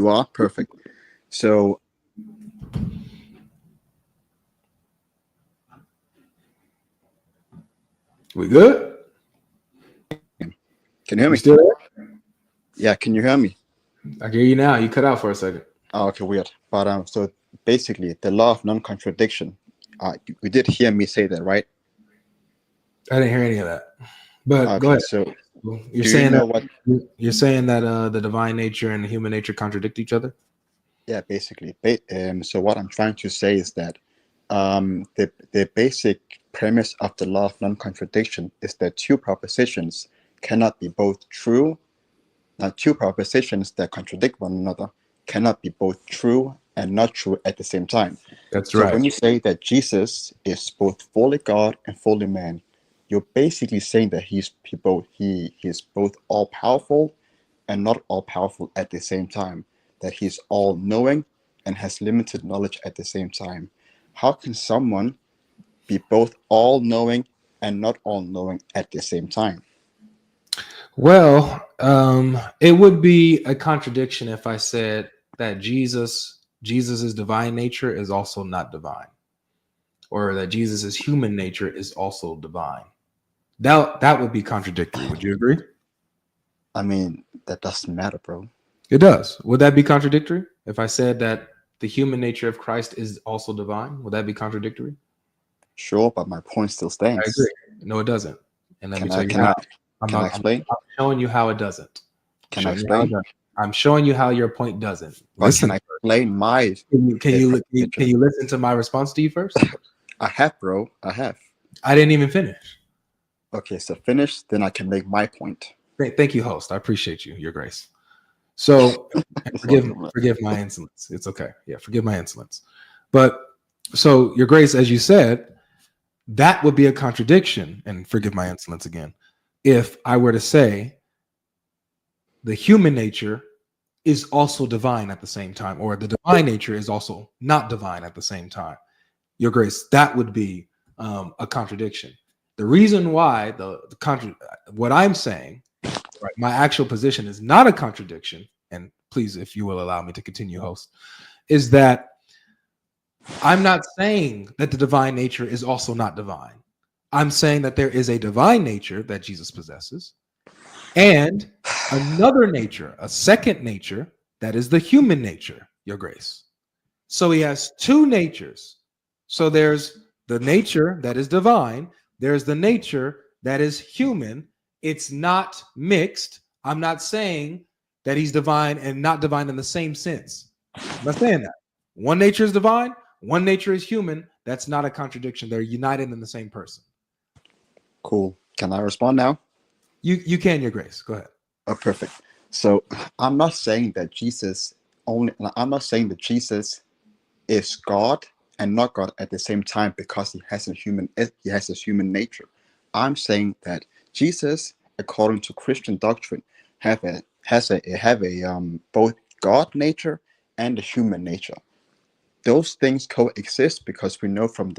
You are? Perfect. So we good? Can you hear me? You still there? Yeah, can you hear me? I hear you now. You cut out for a second. Oh, okay, weird. But so basically, the law of non-contradiction. You did hear me say that, right? I didn't hear any of that. But Okay, go ahead. so You're do saying you know that what? you're saying that the divine nature and the human nature contradict each other? Yeah, basically. So what I'm trying to say is that the basic premise of the law of non-contradiction is that two propositions cannot be both true. Now, two propositions that contradict one another cannot be both true and not true at the same time. That's So right. when you say that Jesus is both fully God and fully man, you're basically saying that he's both all powerful and not all powerful at the same time. That he's all knowing and has limited knowledge at the same time. How can someone be both all knowing and not all knowing at the same time? Well, it would be a contradiction if I said that Jesus's divine nature is also not divine, or that Jesus's human nature is also divine. That would be contradictory. Would you agree? I mean, that doesn't matter, bro. It does. Would that be contradictory if I said that the human nature of Christ is also divine? Would that be contradictory? Sure, but my point still stands. I agree. No, it doesn't. And let me tell you Can how. I explain? I'm showing you how it doesn't. Can I explain? I'm showing you how your point doesn't. Listen, can I explain my? Can you listen to my response to you first? I have, bro. I have. I didn't even finish. Okay, so finish, then I can make my point. Thank you, host. I appreciate you, Your Grace. So forgive my insolence. It's okay. Yeah, forgive my insolence. But so, Your Grace, as you said, that would be a contradiction, and forgive my insolence again, if I were to say the human nature is also divine at the same time, or the divine nature is also not divine at the same time. Your Grace, that would be a contradiction. The reason why what I'm saying, right, my actual position is not a contradiction, and please, if you will allow me to continue, host, is that I'm not saying that the divine nature is also not divine. I'm saying that there is a divine nature that Jesus possesses, and another nature, a second nature, that is the human nature, Your Grace. So he has two natures. So there's the nature that is divine. There's the nature that is human. It's not mixed. I'm not saying that he's divine and not divine in the same sense. I'm not saying that. One nature is divine. One nature is human. That's not a contradiction. They're united in the same person. Cool. Can I respond now? You can, Your Grace. Go ahead. Oh, perfect. So I'm not saying that Jesus is God and not God at the same time because he has a human nature. I'm saying that Jesus, according to Christian doctrine, have a both God nature and a human nature. Those things coexist because we know from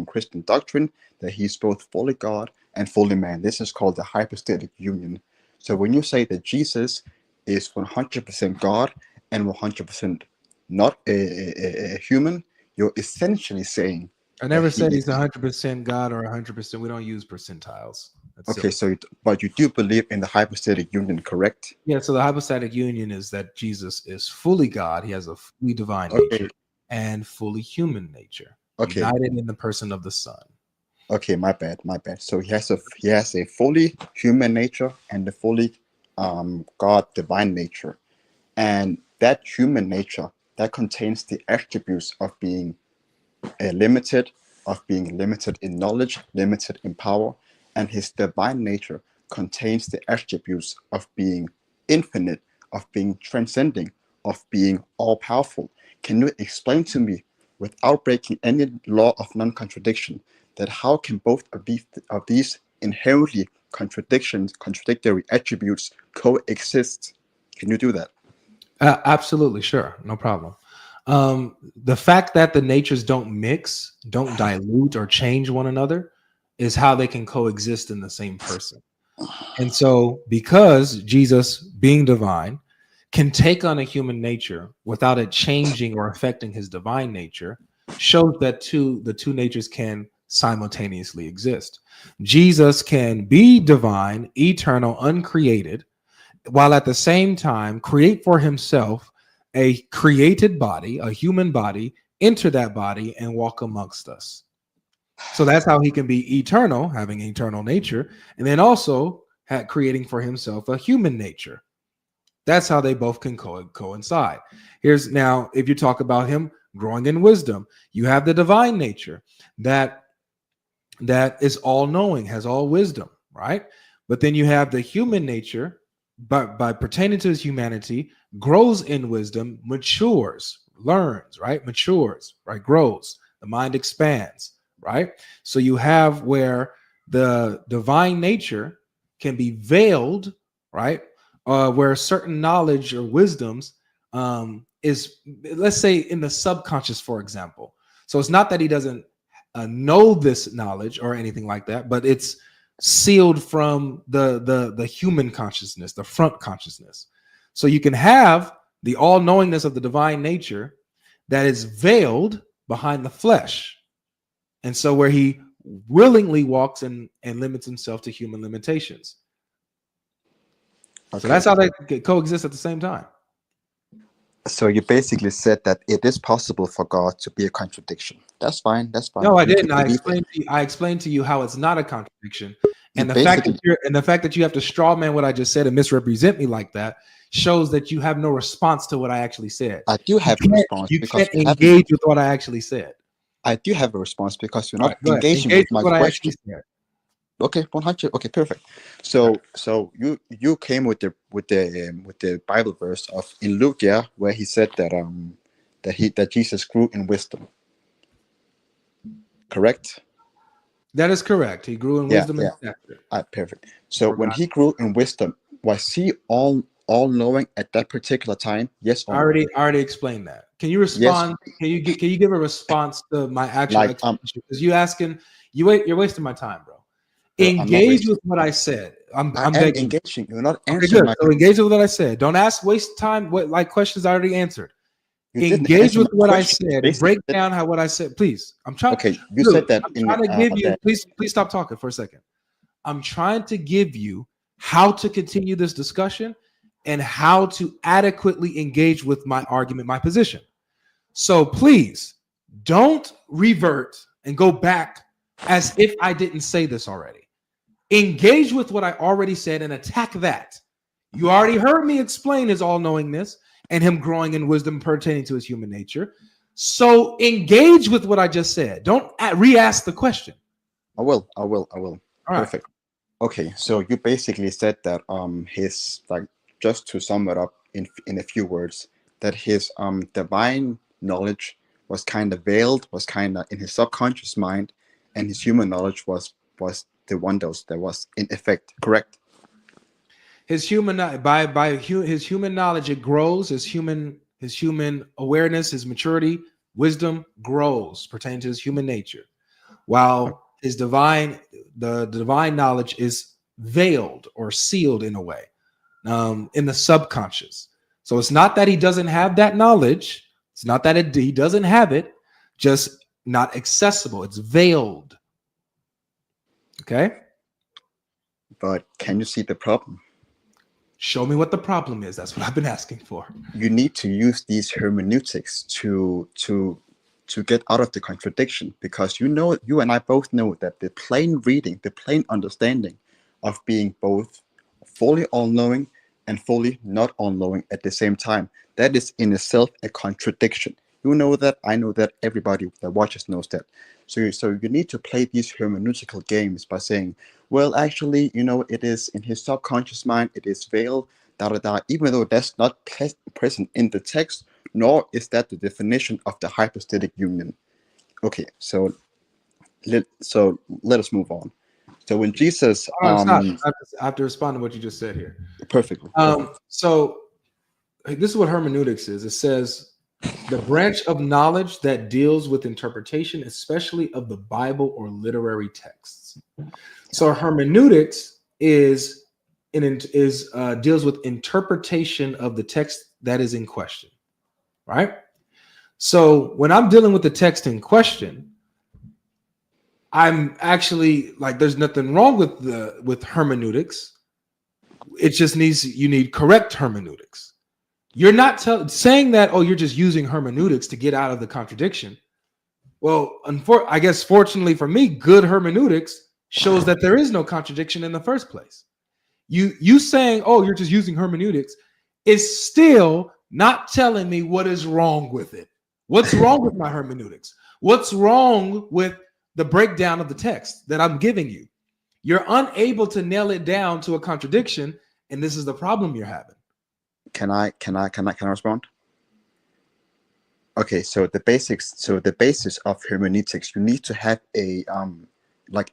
Christian doctrine that he's both fully God and fully man. This is called the hypostatic union. So when you say that Jesus is 100% God and 100% not a human, you're essentially saying. I never said he's 100% God or 100%. We don't use percentiles. That's okay, silly. but you do believe in the hypostatic union, correct? Yeah, so the hypostatic union is that Jesus is fully God. He has a fully divine nature and fully human nature, united in the person of the Son. Okay, my bad. So he has a fully human nature and a fully God divine nature, and that human nature that contains the attributes of being limited, in knowledge, limited in power, and his divine nature contains the attributes of being infinite, of being transcending, of being all powerful. Can you explain to me, without breaking any law of non-contradiction, that how can both of these inherently contradictory attributes coexist? Can you do that? Absolutely, sure, no problem. The fact that the natures don't mix, don't dilute or change one another is how they can coexist in the same person. And so, because Jesus, being divine, can take on a human nature without it changing or affecting his divine nature shows that the two natures can simultaneously exist. Jesus can be divine, eternal, uncreated, while at the same time create for himself a created body, a human body, enter that body and walk amongst us. So that's how he can be eternal, having eternal nature, and then also creating for himself a human nature. That's how they both can coincide. Here's now, if you talk about him growing in wisdom, you have the divine nature that is all knowing, has all wisdom, right? But then you have the human nature, but by pertaining to his humanity, grows in wisdom, matures, learns, right? Matures, right? Grows. The mind expands, right? So you have where the divine nature can be veiled, right? Where certain knowledge or wisdoms is, let's say, in the subconscious, for example. So it's not that he doesn't know this knowledge or anything like that, but it's sealed from the human consciousness, the front consciousness. So you can have the all-knowingness of the divine nature that is veiled behind the flesh. And so where he willingly walks and limits himself to human limitations. Okay. So that's how they coexist at the same time. So you basically said that it is possible for God to be a contradiction. That's fine. That's fine. No, I didn't. I explained to you how it's not a contradiction, and the fact that you have to straw man what I just said and misrepresent me like that shows that you have no response to what I actually said. I do have a response. You can't engage with what I actually said. I do have a response because you're not engaging with my question. Okay, 100. Okay, perfect. So you came with the Bible verse of in Luke, yeah, where he said that Jesus grew in wisdom. Correct? That is correct. He grew in wisdom and stature. Perfect. So when he grew in wisdom, was he all knowing at that particular time? Yes or no? I already explained that. Can you respond? Yes. Can you give a response to my actual explanation? Because you're wasting my time, bro. Engage with what I said. I'm begging. Engaging. You're not answering. So engage with what I said. Don't waste time. What questions I already answered. Engage with what I said. Break down what I said, please. I'm trying. Okay, you said that. I'm trying to give you. Please stop talking for a second. I'm trying to give you how to continue this discussion and how to adequately engage with my argument, my position. So please don't revert and go back as if I didn't say this already. Engage with what I already said and attack that. You already heard me explain his all-knowingness and him growing in wisdom pertaining to his human nature. So engage with what I just said. Don't re-ask the question. I will. All Perfect. Right. Okay, so you basically said that his, like, just to sum it up in a few words, that his divine knowledge was kind of veiled, was kind of in his subconscious mind, and his human knowledge was the one that was in effect. Correct? His human his human knowledge, it grows. His human awareness, his maturity, wisdom grows pertaining to his human nature, while his divine knowledge is veiled or sealed in a way, in the subconscious. So it's not that he doesn't have that knowledge. It's not that he doesn't have it, just not accessible. It's veiled. Okay. But can you see the problem? Show me what the problem is. That's what I've been asking for. You need to use these hermeneutics to get out of the contradiction, because you and I both know that the plain reading, the plain understanding of being both fully all-knowing and fully not all-knowing at the same time, that is in itself a contradiction. You know that, I know that, everybody that watches knows that. So you need to play these hermeneutical games by saying, well, actually, it is in his subconscious mind, it is veiled, even though that's not present in the text, nor is that the definition of the hypostatic union. Okay, so let us move on. So when Jesus... I have to respond to what you just said here. Perfectly. So this is what hermeneutics is. It says, the branch of knowledge that deals with interpretation, especially of the Bible or literary texts. So hermeneutics is deals with interpretation of the text that is in question, right? So when I'm dealing with the text in question, I'm actually like, there's nothing wrong with hermeneutics. It just you need correct hermeneutics. You're not saying that, oh, you're just using hermeneutics to get out of the contradiction. Well, I guess fortunately for me, good hermeneutics shows that there is no contradiction in the first place. You saying, oh, you're just using hermeneutics is still not telling me what is wrong with it. What's wrong with my hermeneutics? What's wrong with the breakdown of the text that I'm giving you? You're unable to nail it down to a contradiction, and this is the problem you're having. Can I respond? Okay, so the basis of hermeneutics, you need to have a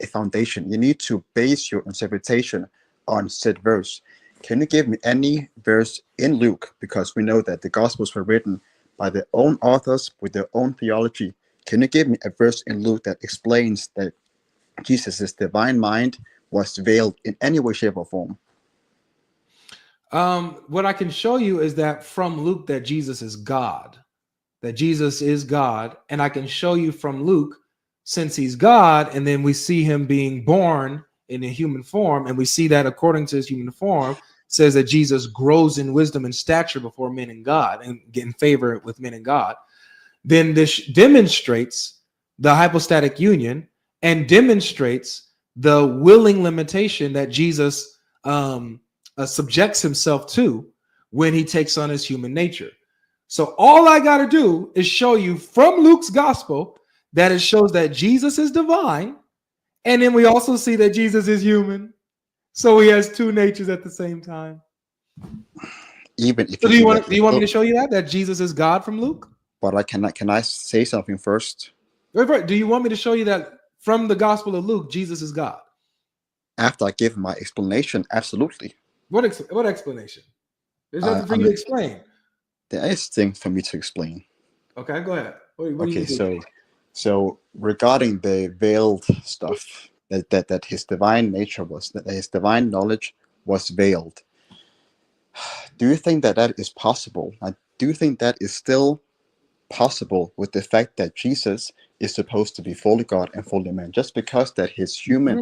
foundation. You need to base your interpretation on said verse. Can you give me any verse in Luke? Because we know that the Gospels were written by their own authors with their own theology. Can you give me a verse in Luke that explains that Jesus' divine mind was veiled in any way, shape, or form? What I can show you is that from Luke that Jesus is God. That Jesus is God. And I can show you from Luke, since he's God, and then we see him being born in a human form, and we see that according to his human form, says that Jesus grows in wisdom and stature before men and God and get in favor with men and God. Then this demonstrates the hypostatic union and demonstrates the willing limitation that Jesus subjects himself to when he takes on his human nature. So all I got to do is show you from Luke's gospel that it shows that Jesus is divine. And then we also see that Jesus is human. So he has two natures at the same time. Even if so do you want me to show you that Jesus is God from Luke? But can I say something first? Right. Do you want me to show you that from the Gospel of Luke, Jesus is God? After I give my explanation, absolutely. What explanation? There's nothing for you to explain. There is things for me to explain. Okay, go ahead. So regarding the veiled stuff, that his divine nature that his divine knowledge was veiled. Do you think that is possible? Do you think that is still possible with the fact that Jesus is supposed to be fully God and fully man? Just because that his human,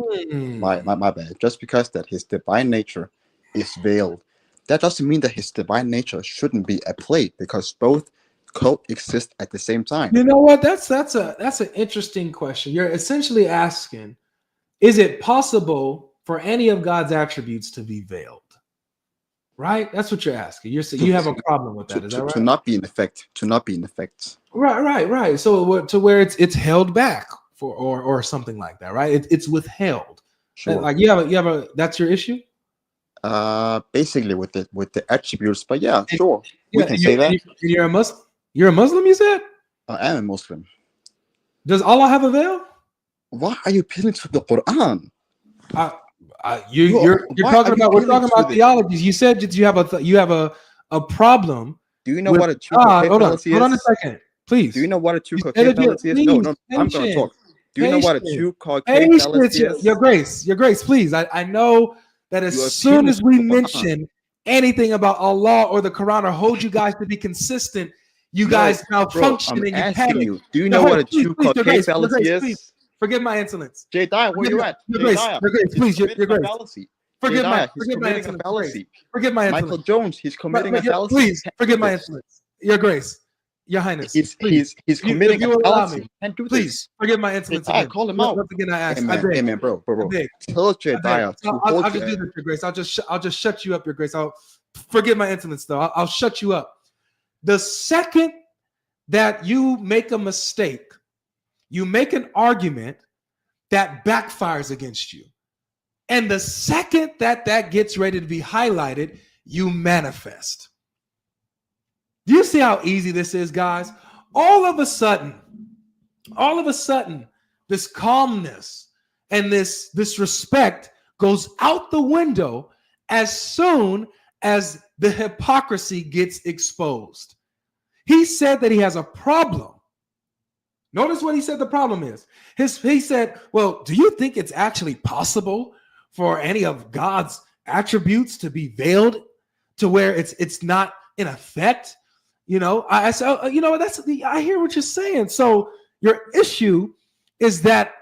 my bad, just because that his divine nature is veiled, that doesn't mean that his divine nature shouldn't be at play, because both coexist at the same time. You know what? That's an interesting question. You're essentially asking, is it possible for any of God's attributes to be veiled? Right? That's what you're asking. You have a problem with that. Is that right? To not be in effect. Right. So to where it's held back or something like that, right? It's withheld. Sure. Like you have a that's your issue? Basically with the attributes, but yeah, sure. We can say that. You're a Muslim? You're a Muslim, you said? I am a Muslim. Does Allah have a veil? Why are you appealing to the Quran? We're talking about theologies. You said that you have a problem. Do you know what a true fallacy is? Hold on a second, please. Do you know what a true fallacy is? No, I'm gonna talk. Do you know what a true fallacy is? Your Grace, please. I know that as soon as we mention anything about Allah or the Quran or hold you guys to be consistent, you guys malfunction and you panic. Do you know what a true fallacy is? Please. Forgive my insolence. Jediah, where you at? Your Grace, please, your Grace. Forgive my fallacy. Forgive my insolence. Michael Jones, he's committing a fallacy. Please, forgive my insolence. Your Grace, Your Highness. He's committing a fallacy. Please, forgive my insolence. I call him out. Once again, I ask. Hey, man, bro. Tell Jediah. I'll just do this, Your Grace. I'll just shut you up, Your Grace. I'll forgive my insolence, though. I'll shut you up. The second that you make a mistake, you make an argument that backfires against you. And the second that gets ready to be highlighted, you manifest. Do you see how easy this is, guys? All of a sudden, this calmness and this respect goes out the window as soon as the hypocrisy gets exposed. He said that he has a problem. Notice what he said the problem is. He said, well, do you think it's actually possible for any of God's attributes to be veiled to where it's not in effect. I said, I hear what you're saying. So your issue is that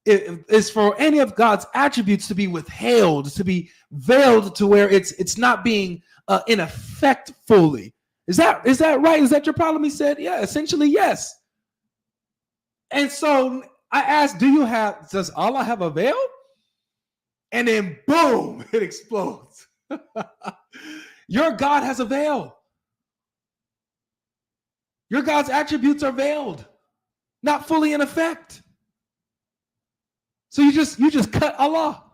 it is for any of God's attributes to be withheld, to be veiled to where it's not being in effect fully. Is that right? Is that your problem? He said, yeah, essentially, yes. And so I asked, does Allah have a veil? And then boom, it explodes. Your God has a veil. Your God's attributes are veiled, not fully in effect. So you just cut Allah.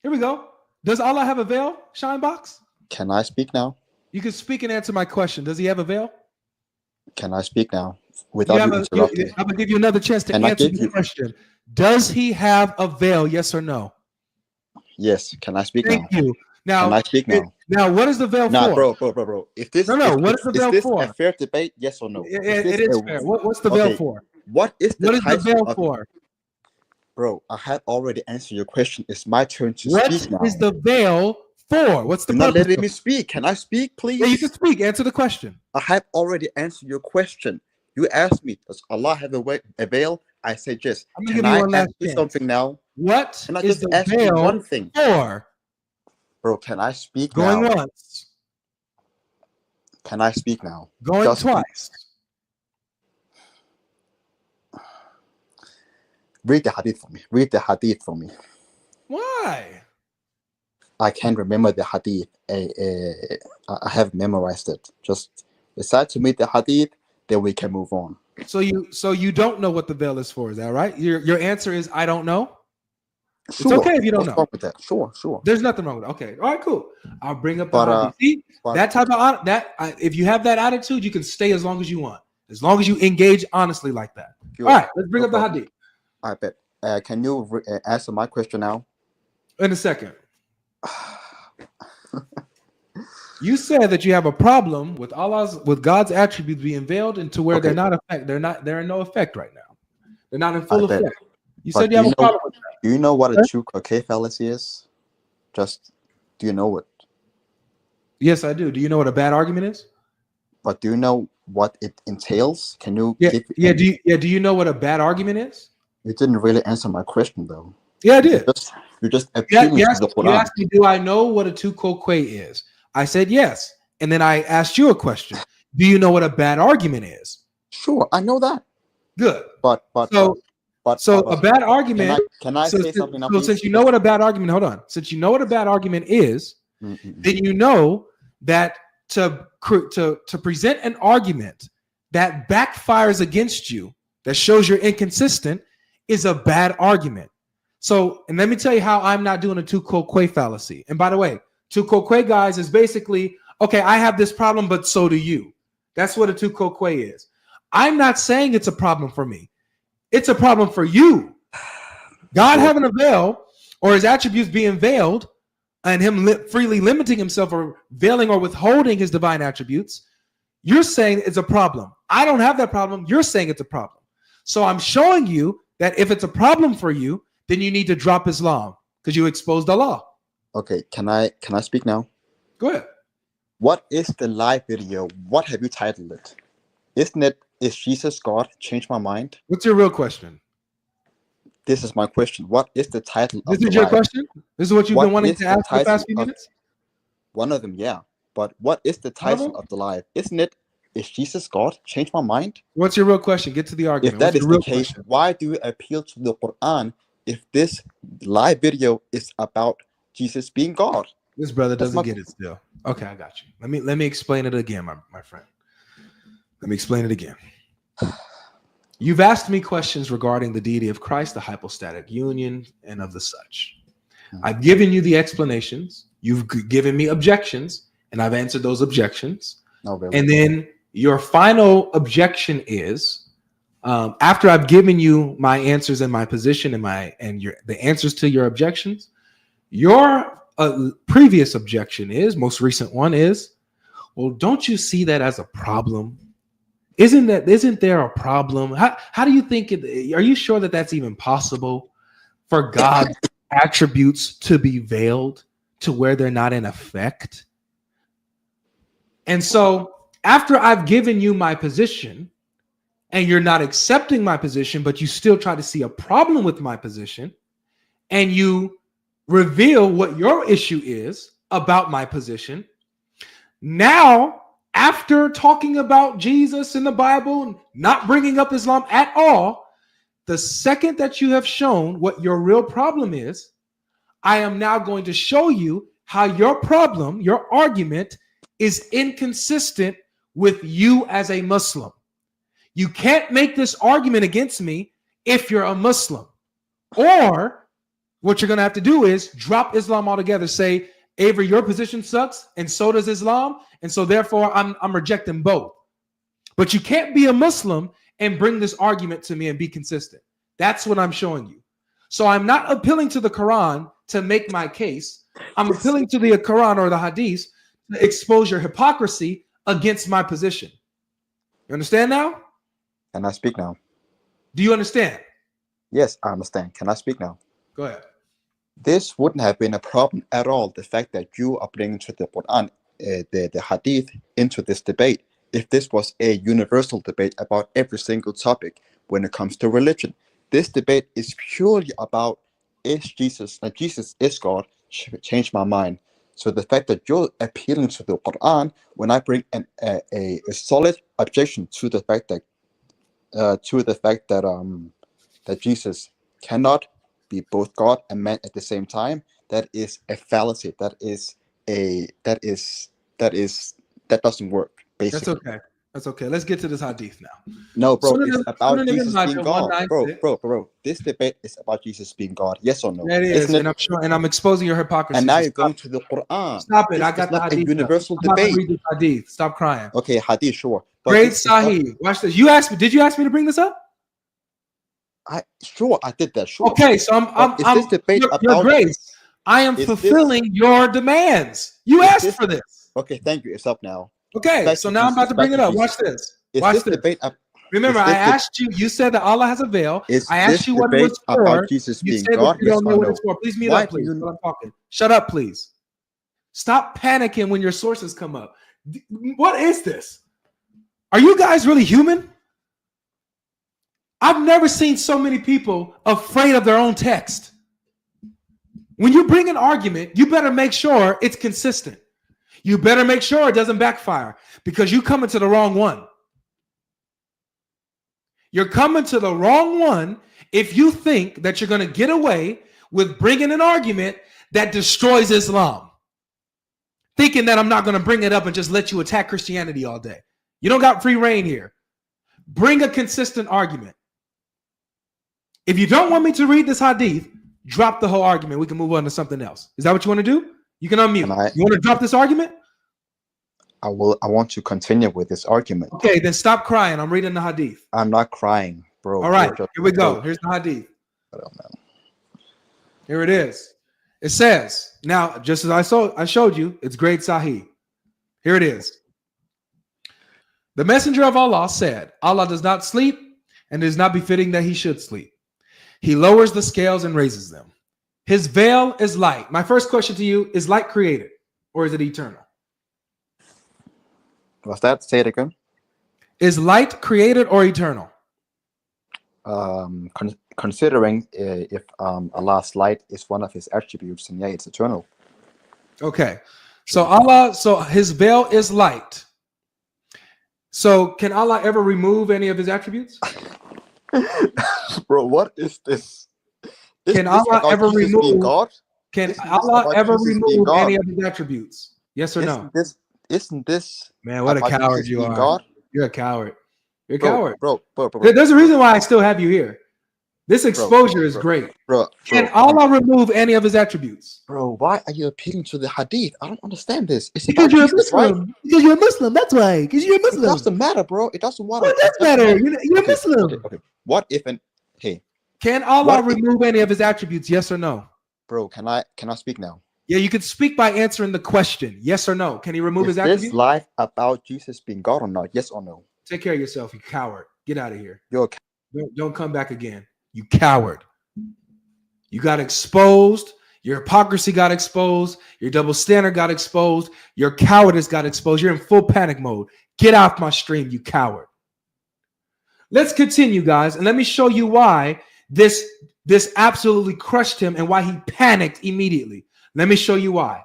Here we go. Does Allah have a veil, Shinebox? Can I speak now? You can speak and answer my question. Does he have a veil? Can I speak now without you interrupting? I'm gonna give you another chance to answer the question. Does he have a veil? Yes or no? Yes. Can I speak Thank now? you. Now, can I speak now? Now, what is the veil for? Bro. If this what is the veil for? A fair debate? Yes or no? It is fair. What's the veil for? What is the veil for? Bro, I had already answered your question. It's my turn to speak now. What is the veil for? What's the You're not letting me speak. Can I speak, please? Yeah, you can speak. Answer the question. I have already answered your question. You asked me, does Allah have a veil? I said yes. Can I ask you something now? What is the veil one thing for? Bro, can I speak now? Going once. Can I speak now? Going twice. Read the hadith for me. Read the hadith for me. Why? I can't remember the hadith. I have memorized it. Just decide to read the hadith, then we can move on. So you don't know what the veil is for, is that right? Your answer is I don't know. Sure. It's okay if you don't know. What's wrong with that? Sure. There's nothing wrong with it. Okay. All right, cool. I'll bring up the hadith. That type of if you have that attitude, you can stay as long as you want. As long as you engage honestly like that. Sure. All right, let's bring up the hadith. I bet. Can you answer my question now? In a second. You said that you have a problem with God's attributes being veiled into where they're in no effect right now. They're not in full effect. You said you have a problem with that. Do you know what a true croquet fallacy is? Do you know it? Yes, I do. Do you know what a bad argument is? But do you know what it entails? Can you? Do you know what a bad argument is? You didn't really answer my question, though. Yeah, I did. You just appealed to the Quran. You asked me, do I know what a tu quoque is? I said yes. And then I asked you a question. Do you know what a bad argument is? Sure, I know that. Good. So a bad argument. Can I say something? So since you know what a bad argument, hold on. Since you know what a bad argument is, then you know that to present an argument that backfires against you, that shows you're inconsistent, is a bad argument. So, and let me tell you how I'm not doing a tu quoque fallacy. And by the way, tu quoque, guys, is basically, okay, I have this problem, but so do you. That's what a tu quoque is. I'm not saying it's a problem for me. It's a problem for you. God having a veil or his attributes being veiled and him freely limiting himself or veiling or withholding his divine attributes, you're saying it's a problem. I don't have that problem. You're saying it's a problem. So I'm showing you that if it's a problem for you, then you need to drop Islam because you exposed Allah. Okay, can I speak now? Go ahead. What is the live video? What have you titled it? Isn't it, is Jesus God? Change my mind. What's your real question? This is my question. What is the title of the live? This is your question? This is what you've been wanting to ask for the past few minutes? One of them, yeah. But what is the title of the live? Isn't it, is Jesus God? Change my mind. What's your real question? Get to the argument. If that is the case, why do you appeal to the Quran if this live video is about Jesus being God? This brother doesn't get it still. Okay, I got you. Let me explain it again, my friend. Let me explain it again. You've asked me questions regarding the deity of Christ, the hypostatic union, and of the such. I've given you the explanations. You've given me objections, and I've answered those objections. And then your final objection is, after I've given you my answers and my position and the answers to your objections, your previous objection is, most recent one is, well, don't you see that as a problem? Isn't there a problem? How do you think are you sure that that's even possible for God's attributes to be veiled to where they're not in effect. And so after I've given you my position and you're not accepting my position, but you still try to see a problem with my position, and you reveal what your issue is about my position, now, after talking about Jesus in the Bible, not bringing up Islam at all, the second that you have shown what your real problem is, I am now going to show you how your problem, your argument, is inconsistent with you as a Muslim. You can't make this argument against me if you're a Muslim. Or what you're going to have to do is drop Islam altogether. Say, Avery, your position sucks, and so does Islam, and so therefore I'm rejecting both. But you can't be a Muslim and bring this argument to me and be consistent. That's what I'm showing you. So I'm not appealing to the Quran to make my case. I'm appealing to the Quran or the Hadith to expose your hypocrisy against my position. You understand now? Can I speak now? Do you understand? Yes, I understand. Can I speak now? Go ahead. This wouldn't have been a problem at all, the fact that you are bringing to the Quran, the Hadith into this debate, if this was a universal debate about every single topic when it comes to religion. This debate is purely about, is Jesus, that Jesus is God, changed my mind. So the fact that you're appealing to the Quran when I bring a solid objection to the fact that that Jesus cannot be both God and man at the same time, that is a fallacy. That doesn't work, basically. That's okay. That's okay. Let's get to this hadith now. No, bro, it's about Jesus being God. Bro. This debate is about Jesus being God. Yes or no? That is, and I'm sure, and I'm exposing your hypocrisy. And now you're going to the Quran. Stop it! I got the hadith. A universal debate. Read the hadith. Stop crying. Okay, hadith, sure. Great Sahih. Watch this. You asked me. Did you ask me to bring this up? I did that. Sure. Okay, so I'm this debate about your grace. I am fulfilling your demands. You asked for this. Okay, thank you. It's up now. Okay, so now I'm about to bring it up. Watch this. Watch this. Remember, I asked you. You said that Allah has a veil. I asked you what it was for. About Jesus you being said God. you don't know what it's for. Please mute up, please. While I'm talking. Shut up, please. Stop panicking when your sources come up. What is this? Are you guys really human? I've never seen so many people afraid of their own text. When you bring an argument, you better make sure it's consistent. You better make sure it doesn't backfire, because you coming to the wrong one. You're coming to the wrong one if you think that you're going to get away with bringing an argument that destroys Islam. Thinking that I'm not going to bring it up and just let you attack Christianity all day. You don't got free reign here. Bring a consistent argument. If you don't want me to read this hadith, drop the whole argument. We can move on to something else. Is that what you want to do? You can unmute. You want to drop this argument? I want to continue with this argument. Okay, then stop crying. I'm reading the hadith. I'm not crying, bro. All right, here we go. Here's the hadith. I don't know. Here it is. It says, now, just as I showed you, it's great Sahih. Here it is. The messenger of Allah said, Allah does not sleep, and it is not befitting that he should sleep. He lowers the scales and raises them. His veil is light. My first question to you, is light created or is it eternal? What's that? Say it again. Is light created or eternal? Considering if Allah's light is one of his attributes, then yeah, it's eternal. Okay. So his veil is light. So can Allah ever remove any of his attributes? Bro, what is this? Can Allah ever remove God? Can Allah ever remove any of his attributes? Yes or no? Isn't this man? What a coward you are! God? You're a coward. You're a coward, bro. There's a reason why I still have you here. This exposure is great. Can Allah remove any of his attributes? Bro, why are you appealing to the hadith? I don't understand this. It's because you're a Muslim. Right? Because you're a Muslim. That's why. Because you're a Muslim. It doesn't matter, bro. It doesn't matter. What does matter? You're a Muslim. Okay. What if can Allah remove any of his attributes? Yes or no? Bro, can I speak now? Yeah, you can speak by answering the question. Yes or no? Can he remove his attributes? Is this life about Jesus being God or not? Yes or no? Take care of yourself, you coward. Get out of here. You're don't come back again. You coward. You got exposed. Your hypocrisy got exposed. Your double standard got exposed. Your cowardice got exposed. You're in full panic mode. Get off my stream, you coward. Let's continue, guys, and let me show you why this absolutely crushed him and why he panicked immediately. Let me show you why.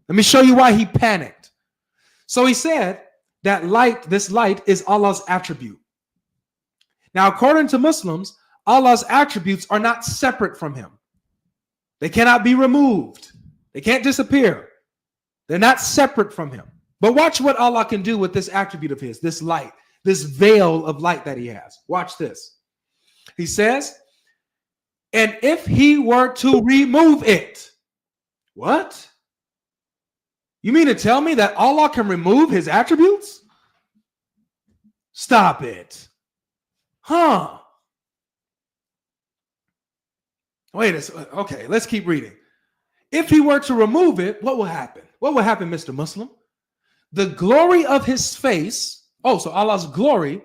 Let me show you why he panicked. So he said that this light is Allah's attribute. Now, according to Muslims, Allah's attributes are not separate from him. They cannot be removed. They can't disappear. They're not separate from him. But watch what Allah can do with this attribute of his, this light, this veil of light that he has. Watch this. He says, and if he were to remove it, what? You mean to tell me that Allah can remove his attributes? Stop it. Huh? Wait a second. Okay, let's keep reading. If he were to remove it, what will happen? What will happen, Mr. Muslim? The glory of his face, so Allah's glory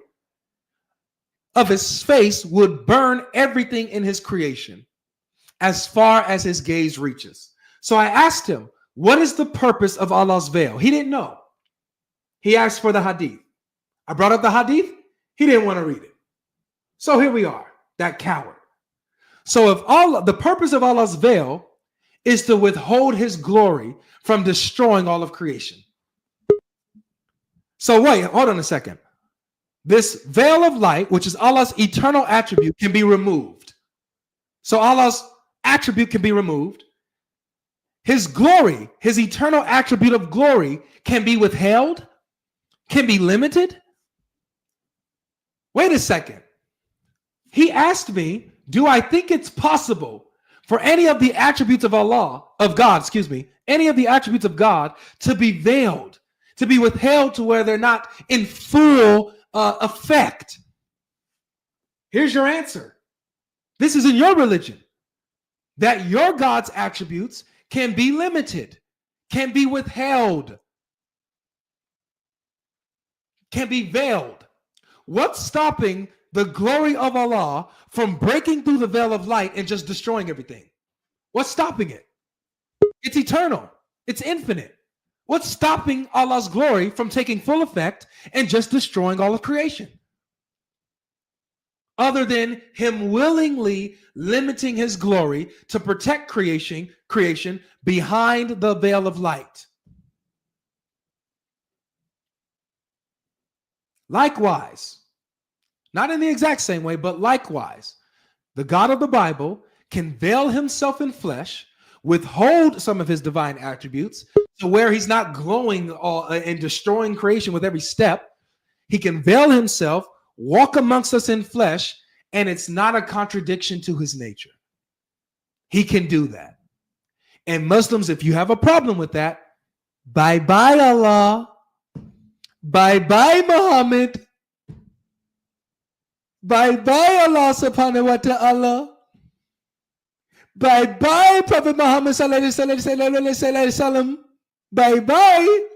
of his face would burn everything in his creation as far as his gaze reaches. So I asked him, what is the purpose of Allah's veil? He didn't know. He asked for the hadith. I brought up the hadith. He didn't want to read it. So here we are, that coward. So if the purpose of Allah's veil is to withhold his glory from destroying all of creation. So wait, hold on a second. This veil of light, which is Allah's eternal attribute, can be removed. So Allah's attribute can be removed. His glory, his eternal attribute of glory, can be withheld, can be limited. Wait a second. He asked me, do I think it's possible for any of the attributes of any of the attributes of God to be veiled, to be withheld to where they're not in full effect? Here's your answer. This is in your religion, that your God's attributes can be limited, can be withheld, can be veiled. What's stopping the glory of Allah from breaking through the veil of light and just destroying everything? What's stopping it? It's eternal. It's infinite. What's stopping Allah's glory from taking full effect and just destroying all of creation? Other than him willingly limiting his glory to protect creation behind the veil of light. Likewise, not in the exact same way, but likewise, the God of the Bible can veil himself in flesh, withhold some of his divine attributes to where he's not glowing and destroying creation with every step. He can veil himself, walk amongst us in flesh, and it's not a contradiction to his nature. He can do that. And Muslims, if you have a problem with that, bye-bye Allah, bye-bye Muhammad, bye-bye Allah subhanahu wa ta'ala, bye-bye Prophet Muhammad sallallahu alaihi wasallam, bye-bye.